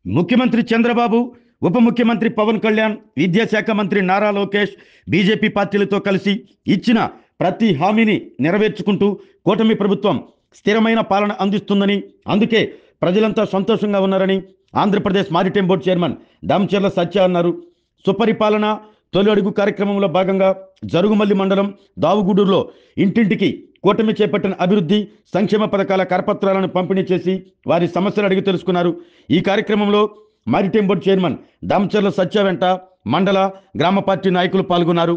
ముఖ్యమంత్రి చంద్రబాబు, ఉప ముఖ్యమంత్రి పవన్ కళ్యాణ్, విద్యాశాఖ మంత్రి నారా లోకేష్ బీజేపీ పార్టీలతో కలిసి ఇచ్చిన ప్రతి హామీని నెరవేర్చుకుంటూ కూటమి ప్రభుత్వం స్థిరమైన పాలన అందిస్తుందని, అందుకే ప్రజలంతా సంతోషంగా ఉన్నారని Andhra Pradesh maritime board chairman Damacharla Satya అన్నారు. సుపరిపాలన తొలి అడుగు కార్యక్రమంలో భాగంగా జరుగుమల్లి మండలం దావుగూడూరులో ఇంటింటికి కూటమి చేపట్టిన అభివృద్ధి సంక్షేమ పథకాల కరపత్రాలను పంపిణీ చేసి వారి సమస్యలు అడిగి తెలుసుకున్నారు. ఈ కార్యక్రమంలో మారిటైమ్ బోర్డు చైర్మన్ దామచర్ల సత్య వెంట మండల గ్రామ పార్టీ నాయకులు పాల్గొన్నారు.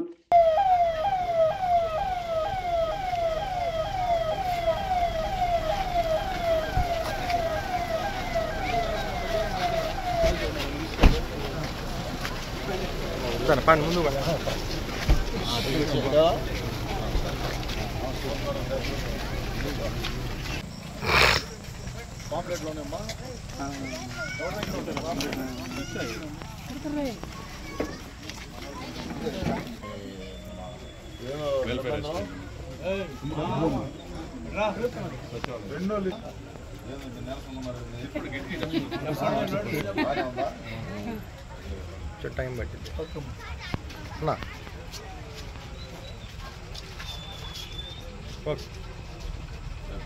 టైం పట్టింది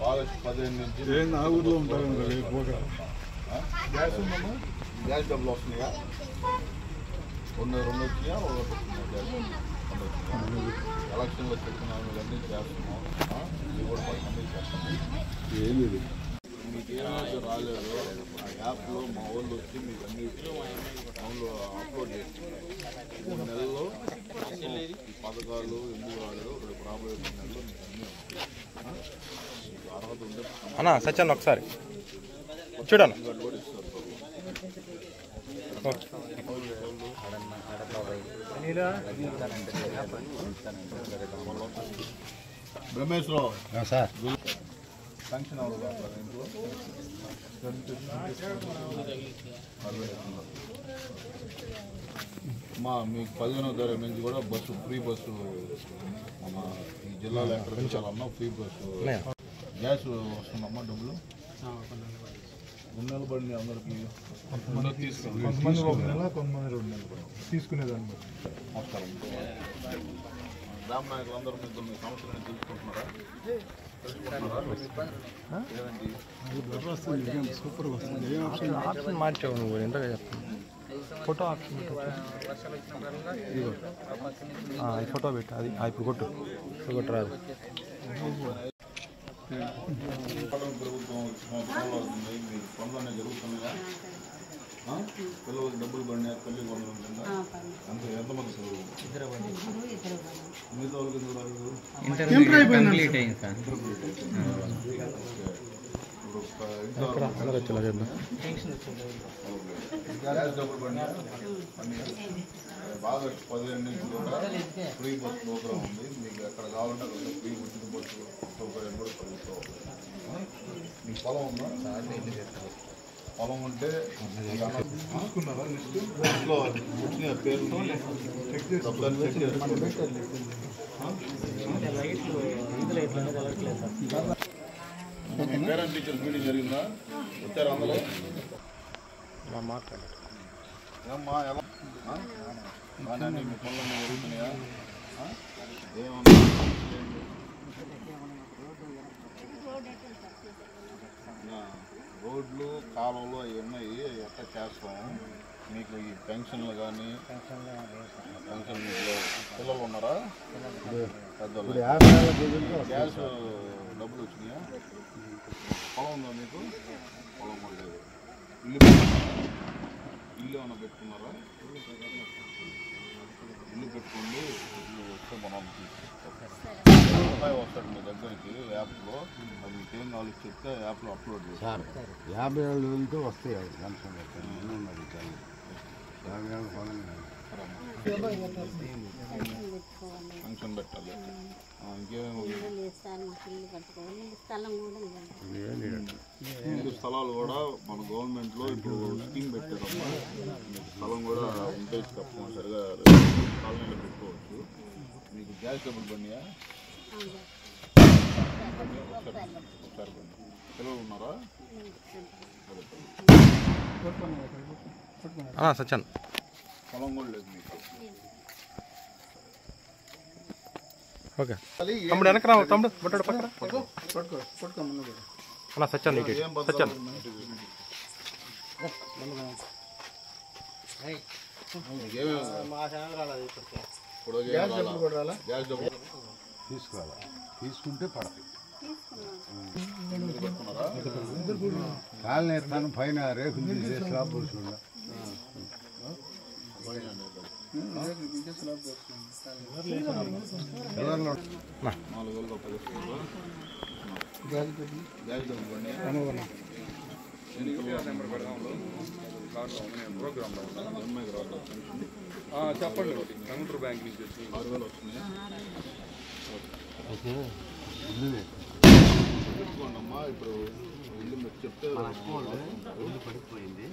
ఆగస్టు 15 నుంచి నా ఊర్లో ఉంటాను. గ్యాస్ ఉందమ్మా, గ్యాస్ డబ్బులు వస్తున్నాయా? రెండు వచ్చినాయా? ఎలక్షన్లో చెప్పిన అన్నీ చేస్తున్నాం. ఇది కూడా 10 మందికి చేస్తాం. ఏం లేదు, మీకు ఏమైతే రాలేదు ఆ యాప్లో మా వాళ్ళు వచ్చి మీకు అన్ని ఫోన్లో అప్లోడ్ చేస్తున్నారు. 3 నెలల్లో ఈ పథకాలు ఎందుకు రాలేదు, రేపు రాబోయే 3 నెలల్లో మీకు అన్నీ మీకు అర్హత ఉంటే అన్నా సత్యాన్ని ఒకసారి చూడన్న. బ్రహ్మేశ్వరరావు సార్ ఫంక్షన్ అవ్వదు ఇంట్లో మీకు 15వ తారీఖు నుంచి కూడా బస్సు ఫ్రీ బస్సు మన ఈ జిల్లాలో ఎక్కడ పెంచాలన్నా ఫ్రీ బస్సు. గ్యాస్ వస్తుందమ్మా డబ్బులు 2 నెలలు పడింది అందరికి. కొంతమంది 1 నెల, కొంతమంది 2 నెలలు తీసుకునేదాన్ని బట్టి. నమస్కారం. గ్రామ నాయకులందరూ మీ సమస్యలను తెలుసుకుంటున్నారా? సూపర్ వస్తుంది. ఆప్షన్ మార్చావు నువ్వు, ఎంతగా చెప్తాను. ఫోటో ఆప్షన్ అది ఫోటో పెట్టు, అది ఇప్పుడు కొట్టరాదు. ప్రభుత్వం మీకు పనులనే జరుగుతున్నాయా? పిల్లలకి డబ్బులు పడినా, తల్లి పనులు ఉంటుందా? అంతే. ఎంతమంది పిల్లలు? మిగతా వాళ్ళకి ఎందుకు రాదు? గ్యాస్ డబ్బులు పడినా ఆగస్టు 15 నుంచి కూడా ఫ్రీ బస్ ప్రోగ్రామ్ ఉంది. మీకు ఎక్కడ కావాలంటే అక్కడ ఫ్రీ ఉచిత బస్సు సౌకర్యం కూడా కలుగుతాం. మీకు పొలం ఉందా? పొలం ఉంటే చూసుకున్నారా? లిస్టులో వచ్చిన పేర్లు చెక్ పేరెంట్ టీచర్స్ మీటింగ్ జరిగిందా? వచ్చారు అందరూ? మాట్లాడారు ఏమ్మా ఎలా బాగానే మీ పనులన్నీ జరుగుతున్నాయా? ఏమన్నా రోడ్లు కాలువలు అవి ఉన్నాయి, ఎట్లా చేస్తాం? మీకు ఈ పెన్షన్లు కానీ పెన్షన్ పిల్లలు ఉన్నారా? పెద్దలు గ్యాస్ డబ్బులు వచ్చినాయా? పొలం ఉందా మీకు? పొలం కూడా లేదు. ఇల్లు ఏమైనా పెట్టుకున్నారా? ఇల్లు పెట్టుకోండి. వస్తే మనం రూపాయి వస్తాడు మీ దగ్గరికి యాప్లో. అది మీకేం కావాలి చెప్తే యాప్లో అప్లోడ్ చేస్తారు. 57,000 వస్తాయి. ఫంక్షన్ పెట్టాలి. ఇంకేమేమి స్థలాలు కూడా మన గవర్నమెంట్లో ఇప్పుడు స్కీమ్ పెట్టారమ్మా. మీకు స్థలం కూడా ఉంటే తప్పనిసరిగా కాలనీలో పెట్టుకోవచ్చు. మీకు గ్యాస్ డబ్బులు పడినాయా? ఒకసారి పిల్లలు ఉన్నారా? సత్యాన్ పొలం కూడా లేదు మీకు. ఓకే తమ్ముడు వెనక రావు తమ్ముడు బొట్టాడు పక్కన సత్యాన్ ఇటు ఏం సత్యాన్ ఇప్పుడు గ్యాస్ డబ్బులు తీసుకుంటే పడతాయి కాలనీ ఎత్తాను పైన రేకులు తీసే స్లాబ్ పోసుకుంటా 4,000 గ్యాస్ డబ్బులు చెప్పండి కంప్యూటర్ బ్యాంక్ నుంచి 6,000 వస్తున్నాయి. పెట్టుకోండమ్మా. ఇప్పుడు ఇల్లు మీరు చెప్తే పడిపోయింది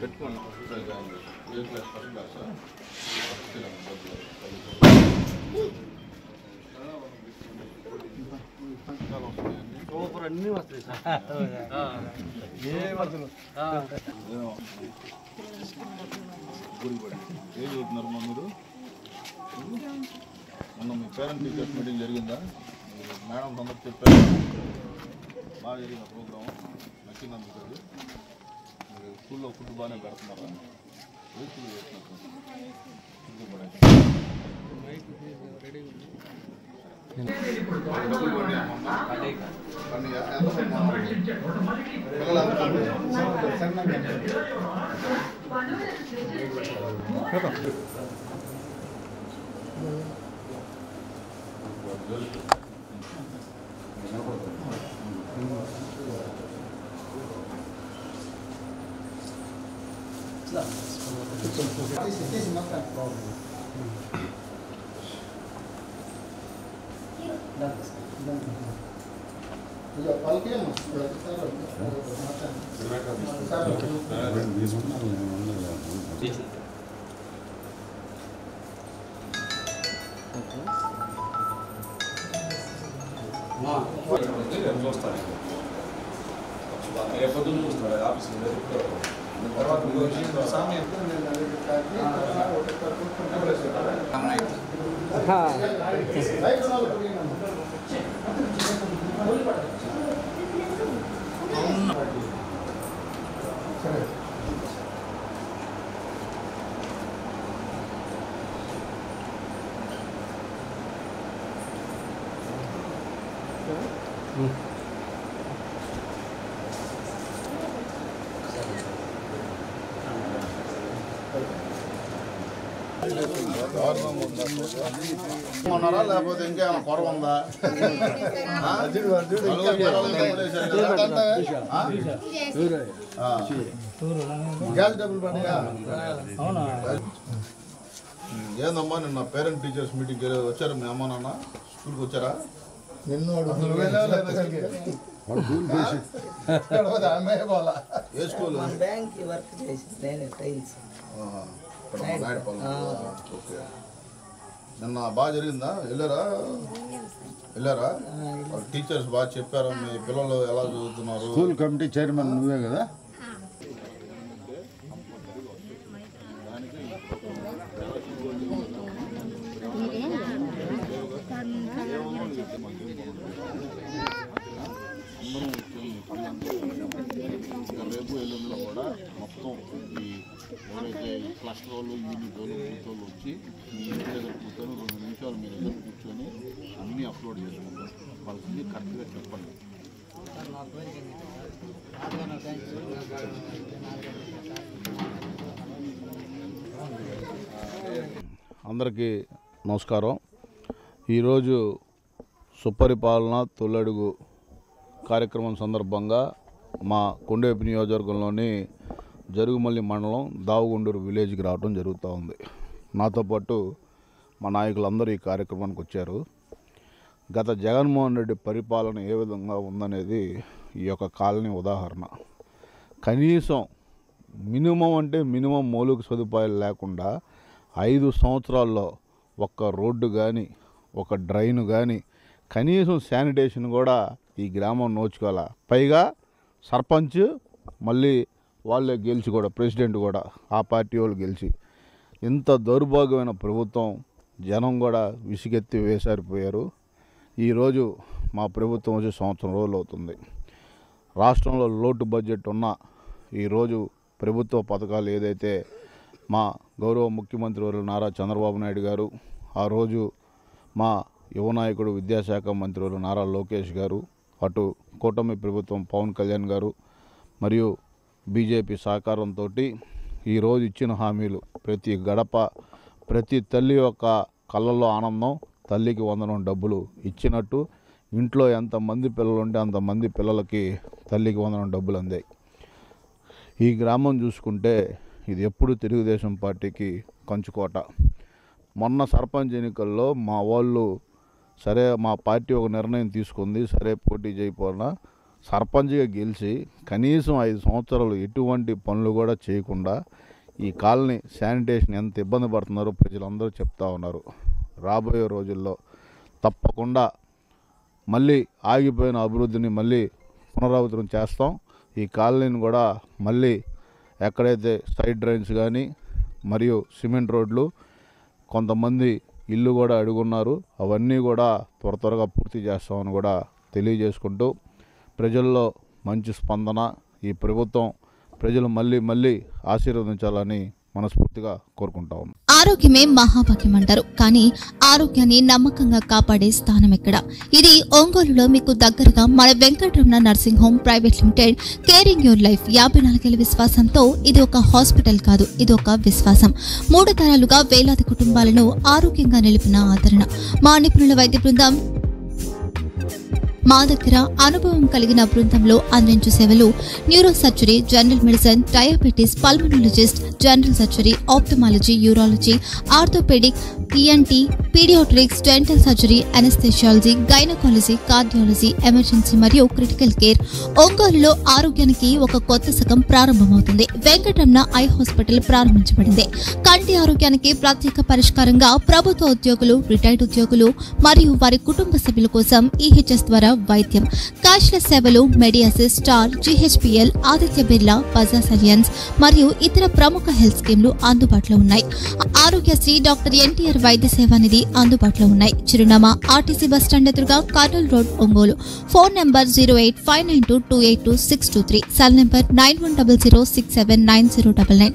పెట్టుకోండి. సూపర్ అన్నీ వస్తాయి సార్ ఏం చదువుతున్నారమ్మా మీరు? మొన్న మీ పేరెంట్ టీచర్స్ మీటింగ్ జరిగిందా? మేడం అందరూ చెప్పారు, బాగా జరిగింది ప్రోగ్రామ్, నచ్చింది అందుకు. అది మీరు స్కూల్లో ఫుడ్ బాగానే పెడుతున్నారా? ఏ స్కూల్ చేస్తున్నారు? డబ్బులు పడినాయమ్మా? పడినాయా? ఎంత ఉన్నారా లేకపోతే ఇంకేమైనా కొరవ ఉందా? గ్యాస్ డబ్బులు పడినా ఏందమ్మా? నిన్న పేరెంట్ టీచర్స్ మీటింగ్కి వచ్చారు మీ అమ్మ నాన్న? స్కూల్కి వచ్చారా? ఏ స్కూల్? నిన్న బాగా జరిగిందా? వెళ్ళారా? టీచర్స్ బాగా చెప్పారా? మీ పిల్లలు ఎలా చదువుతున్నారు? స్కూల్ కమిటీ చైర్మన్ నువ్వే కదా? రేపు ఎల్లుండిలో కూడా మొత్తం ఈ ఎవరైతే క్లస్టర్ వాళ్ళు, యూనిట్ వాళ్ళు, బూత్ వాళ్ళు వచ్చి మీ ఇంటి దగ్గర కూర్చొని 2 నిమిషాలు మీరు దగ్గర కూర్చొని అన్నీ అప్లోడ్ చేసుకుంటారు. వాళ్ళకి కరెక్ట్గా చెప్పండి. అందరికీ నమస్కారం. ఈరోజు సుపరిపాలన తొలడుగు కార్యక్రమం సందర్భంగా మా కొండేపు నియోజకవర్గంలోని జరుగుమల్లి మండలం దావుగుండూరు విలేజ్కి రావడం జరుగుతూ ఉంది. నాతో పాటు మా నాయకులందరూ ఈ కార్యక్రమానికి వచ్చారు. గత జగన్మోహన్ రెడ్డి పరిపాలన ఏ విధంగా ఉందనేది ఈ యొక్క కాలనీ ఉదాహరణ. కనీసం మినిమం అంటే మినిమం మౌలిక సదుపాయాలు లేకుండా 5 సంవత్సరాల్లో ఒక్క రోడ్డు కానీ, ఒక డ్రైన్ కానీ, కనీసం శానిటేషన్ కూడా ఈ గ్రామం నోచుకోవాల. పైగా సర్పంచ్ మళ్ళీ వాళ్ళే గెలిచి కూడా ప్రెసిడెంట్ కూడా ఆ పార్టీ వాళ్ళు గెలిచి ఇంత దౌర్భాగ్యమైన ప్రభుత్వం జనం కూడా విసిగెత్తి వేసారిపోయారు. ఈరోజు మా ప్రభుత్వం వచ్చి సంవత్సరం రోజులు అవుతుంది. రాష్ట్రంలో లోటు బడ్జెట్ ఉన్న ఈరోజు ప్రభుత్వ పథకాలు ఏదైతే మా గౌరవ ముఖ్యమంత్రి వర్యులు నారా చంద్రబాబు నాయుడు గారు, ఆ రోజు మా యువనాయకుడు విద్యాశాఖ మంత్రి వర్యులు నారా లోకేష్ గారు, అటు కూటమి ప్రభుత్వం పవన్ కళ్యాణ్ గారు మరియు బీజేపీ సహకారంతో ఈరోజు ఇచ్చిన హామీలు ప్రతి గడప ప్రతి తల్లి యొక్క కళ్ళల్లో ఆనందం, తల్లికి వందనం డబ్బులు ఇచ్చినట్టు ఇంట్లో ఎంతమంది పిల్లలు ఉంటే అంతమంది పిల్లలకి తల్లికి వందనం డబ్బులు అందాయి. ఈ గ్రామం చూసుకుంటే ఇది ఎప్పుడు తెలుగుదేశం పార్టీకి కంచుకోట. మొన్న సర్పంచ్ ఎన్నికల్లో మా వాళ్ళు సరే మా పార్టీ ఒక నిర్ణయం తీసుకుంది, సరే పోటీ చేయకపోయినా సర్పంచ్గా గెలిచి కనీసం 5 సంవత్సరాలు ఎటువంటి పనులు కూడా చేయకుండా ఈ కాలనీ శానిటేషన్ ఎంత ఇబ్బంది పడుతున్నారో ప్రజలందరూ చెప్తా ఉన్నారు. రాబోయే రోజుల్లో తప్పకుండా మళ్ళీ ఆగిపోయిన అభివృద్ధిని మళ్ళీ పునరావృతం చేస్తాం. ఈ కాలనీని కూడా మళ్ళీ ఎక్కడైతే సైడ్ డ్రైన్స్ కానీ మరియు సిమెంట్ రోడ్లు కొంతమంది ఇల్లు కూడా అడుగున్నారు, అవన్నీ కూడా త్వరగా పూర్తి చేస్తామని కూడా తెలియజేసుకుంటూ ప్రజల్లో మంచి స్పందన, ఈ ప్రభుత్వం ప్రజలు మళ్ళీ ఆశీర్వదించాలని మనస్ఫూర్తిగా కోరుకుంటా ఉన్నాం. ఆరోగ్యమే మహాభాగ్యం అంటారు, కానీ ఆరోగ్యాన్ని నమ్మకంగా కాపాడే స్థానం ఎక్కడ? ఇది ఒంగోలులో మీకు దగ్గరగా మన Venkataramana nursing home private limited. Caring your life 54 ఏళ్ల విశ్వాసంతో ఇది ఒక హాస్పిటల్ కాదు, ఇది ఒక విశ్వాసం. 3 తరాలుగా వేలాది కుటుంబాలను ఆరోగ్యంగా నిలిపిన ఆదరణ. మా నిపుణుల వైద్య బృందం మా దగ్గర అనుభవం కలిగిన బృందంలో అందించే సేవలు neurosurgery, general medicine, diabetes, pulmonologist, general surgery, ophthalmology, urology, orthopaedic, ENT, paediatrics, dental surgery, anaesthesiology, gynaecology, cardiology, emergency మరియు క్రిటికల్ కేర్. ఒంగోలులో ఆరోగ్యానికి ఒక కొత్త శకం ప్రారంభమవుతుంది. వెంకటరమణ ఐ హాస్పిటల్ ప్రారంభించబడింది. కంటి ఆరోగ్యానికి ప్రత్యేక పరిష్కారంగా ప్రభుత్వ ఉద్యోగులు, రిటైర్డ్ ఉద్యోగులు మరియు వారి కుటుంబ సభ్యుల కోసం ఈహెచ్ఎస్ ద్వారా వైద్యం, క్యాష్లెస్ సేవలు, మెడియాసిస్, స్టార్, జీహెచ్పీఎల్, ఆదిత్య బిర్లా, బజాజ్ అలియన్స్ మరియు ఇతర ప్రముఖ హెల్త్ స్కీమ్లు అందుబాటులో ఉన్నాయి. ఆరోగ్యశ్రీ, డాక్టర్ ఎన్టీఆర్ వైద్య సేవానిధి అందుబాటులో ఉన్నాయి. చిరునామా ఆర్టీసీ బస్టాండ్ ఎదురుగా, Kurnool road, Ongole. Phone number 08592282623, cell number 9100679099.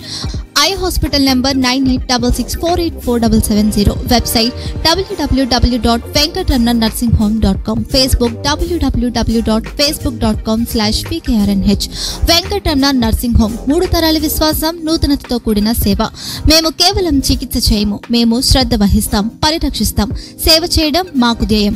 Eye hospital number 9866484770. Website www.venkatramanarsinghome.com. Facebook www.facebook.com/pkrnh. Venkataramana nursing home, 3 తరాల విశ్వాసం, నూతనతతో కూడిన సేవ. మేము కేవలం చికిత్స చేయము, మేము శ్రద్ధ వహిస్తాం, పరిరక్షిస్తాం. సేవ చేయడం మాకు ధ్యేయం.